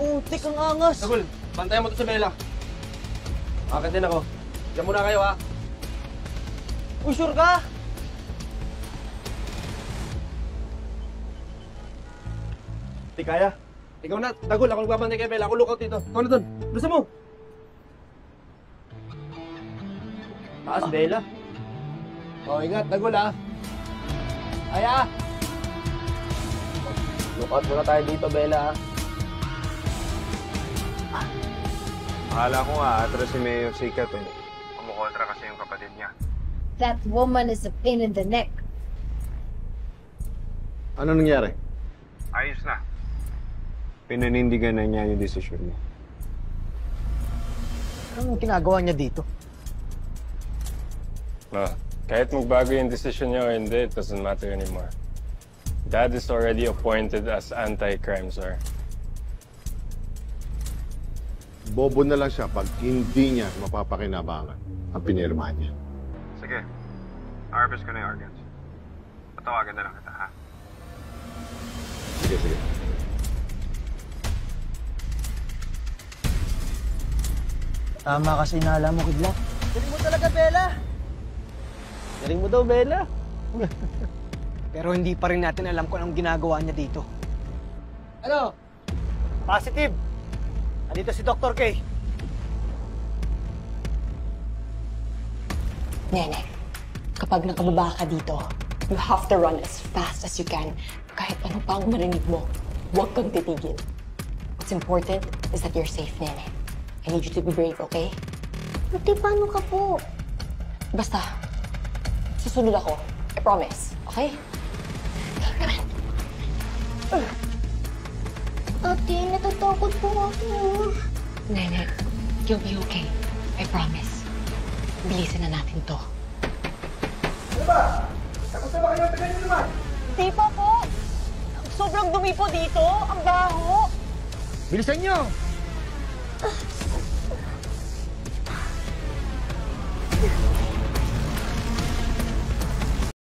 Putik ang angas. Tagul, bantayan mo to sa Bella. Akit din ako. Diyan muna kayo, ha? Uy, sure ka? Di kaya. Ikaw na, Tagul, ako nagbabantay kay Bella. Ako lookout dito. Ikaw na dun. Lusa mo. Taas, Bella. Oh, ingat, Tagul, ha? Aya! Lookout muna tayo dito, Bella, ha? Akala ko nga, atras si Mayor Sikat eh. Kumukontra kasi yung kapatid niya. That woman is a pain in the neck. Ano nangyari? Ayos na. Pinanindigan na niya yung desisyon niya. Anong ginagawa niya dito? Kahit magbago yung decision niya o hindi, it doesn't matter anymore. Dad is already appointed as anti-crime czar. Bobo na lang siya pag hindi niya mapapakinabangan ang pinirmahan niya. Sige. Harvest ko na yung organs. Patawagan na lang kita, ha? Sige, sige. Tama kasi inala mo, Kidlat. Galing mo talaga, Bella. Galing mo daw, Bella. Pero hindi pa rin natin alam kung anong ginagawa niya dito. Ano? Positive. Andito si Dr. K. Nene, kapag nakababa ka dito, you have to run as fast as you can. Kahit ano pa ang marinig mo, huwag kang titigil. What's important is that you're safe, Nene. I need you to be brave, okay? Ate, paano ka po? Basta, susunod ako. I promise, okay? Ate, natatakot po ako. Nene, you'll be okay. I promise. Bilisan na natin to. Ano ba? Tapos na ba kayo? Tagal niyo naman. Di pa po. Sobrang dumi po dito. Ang baho. Bilisan niyo.